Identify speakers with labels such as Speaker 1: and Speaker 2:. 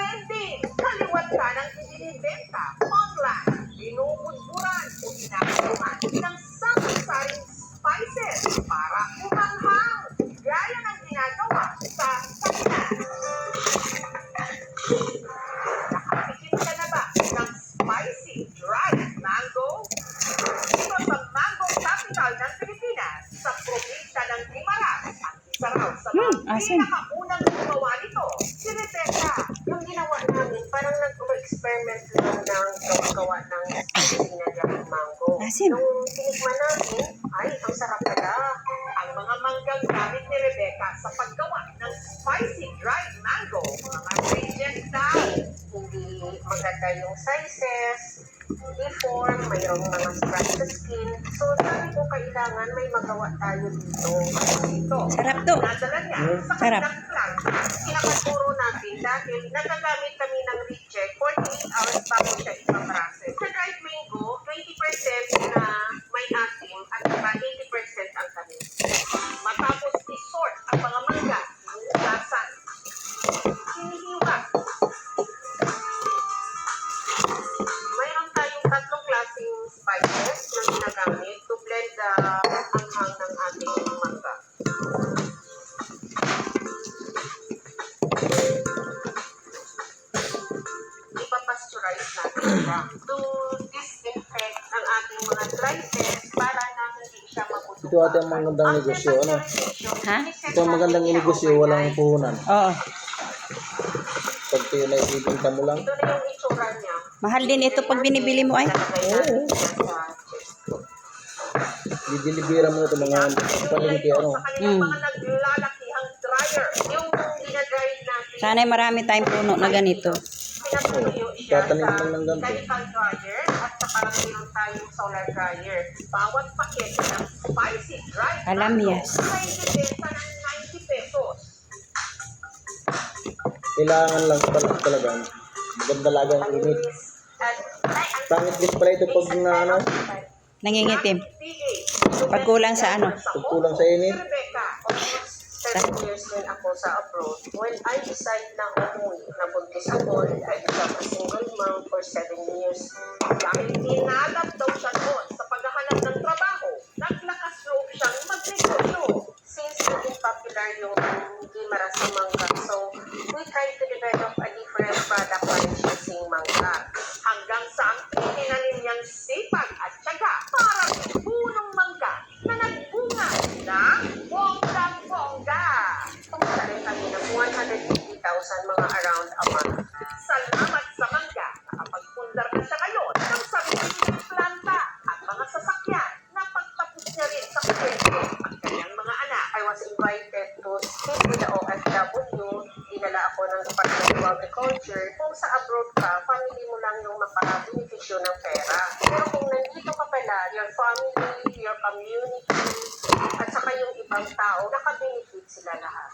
Speaker 1: trending, kaliwat ka ng ibinibenta online, binubudburan o ginagawa ng sari-saring spices para umanghang, gaya ng ginagawa sa Pinas. Nakatikim ka na ba ng spicy dried mango? Ito sa mango capital ng Pilipinas, sa probinsya ng Guimaras. At isa raw sa mga pinakaunang gumawa nito, si Rebecca.
Speaker 2: Yung ginawa namin, parang nag-experiment lang ng gawa ng spicy na dried mango.
Speaker 3: Asim.
Speaker 2: Nung tinikman namin, ay, ang sarap pala.
Speaker 1: Ang mga manggang gamit ni Rebecca sa paggawa ng spicy dried mango, mga radiant daw.
Speaker 2: Hindi maganda yung sizes, deform, mayroong mga scratch sa skin. So, sabi ko, kailangan may magawa tayo dito.
Speaker 1: Ito,
Speaker 3: Sarap to.
Speaker 1: nadala niya sa
Speaker 3: Sarap.
Speaker 1: kanilang plan.
Speaker 2: Pinakaturo natin dahil nagagamit kami ng reject 48 hours bago siya ipaprocess. Sa dried mango, 20% na may asim at saka 80% ang tamis.
Speaker 1: Matapos isort ang mga mangga, hinugasan, hinihiwa.
Speaker 2: Mayroon tayong tatlong klaseng spices na ginagamit to blend the anghang ng ating mangga. Ipapasteurize natin siya to disinfect ang ating mga slices para na hindi siya mabutukan.
Speaker 4: Ito ate ang magandang negosyo, ano?
Speaker 3: Ha?
Speaker 4: Ito ang magandang negosyo, walang puhunan.
Speaker 3: Oo.
Speaker 4: Pag ito na ibinta mo lang.
Speaker 2: Ito na yung itsura niya.
Speaker 3: Mahal din ito pag binibili mo ay.
Speaker 2: Oo.
Speaker 4: Didilibira mo ito mga palengke, ano?
Speaker 1: Sa kanilang mga naglalakihang dryer.
Speaker 2: Yung dinadry natin,
Speaker 3: Sana'y marami tayong puno na ganito.
Speaker 2: pinatuyo siya
Speaker 4: Tatanim
Speaker 2: sa
Speaker 4: lang ng ganito.
Speaker 2: chemical dryer at saka mayroon tayong solar dryer.
Speaker 1: Bawat pakete ng spicy dried
Speaker 3: Alam,
Speaker 1: mango
Speaker 3: yes.
Speaker 1: ay ibibenta ng 90 pesos.
Speaker 4: Kailangan lang pala talagang magandalagang init.
Speaker 2: At
Speaker 4: Pangit din pala ito pag na ano,
Speaker 3: Nangingitim.
Speaker 1: PA.
Speaker 3: Pag kulang sa ano.
Speaker 4: pag kulang sa init.
Speaker 1: Rebecca,
Speaker 2: almost 7 years din ako sa abroad. When I decide na umuwi, nabuntis ako, I become a single mom for 7 years.
Speaker 1: dahil inalap daw siya doon sa paghahanap ng trabaho, naglakas loob siyang magnegosyo.
Speaker 2: Since naging popular yung Guimaras sa mangga, so we try to develop a different product line using mangga.
Speaker 1: Hanggang sa ang itinanim niyang sipag at tiyaga para punong mangga na nagbunga ng bonggang-bongga.
Speaker 2: Kumita rin kami ng 150,000 mga around a month.
Speaker 1: Salamat sa mangga, nakapagpundar na siya ngayon ng sarili planta at mga sasakyan na pagtapos niya rin sa kwento at kanyang mga anak.
Speaker 2: I was invited to speak with the OFW. Dinala ako ng Department of Agriculture. Kung sa abroad ka, family mo lang yung makabeneficyo ng pera. Pero kung nandito ka pala, your family, your community, at saka yung ibang tao, nakabenefit sila lahat.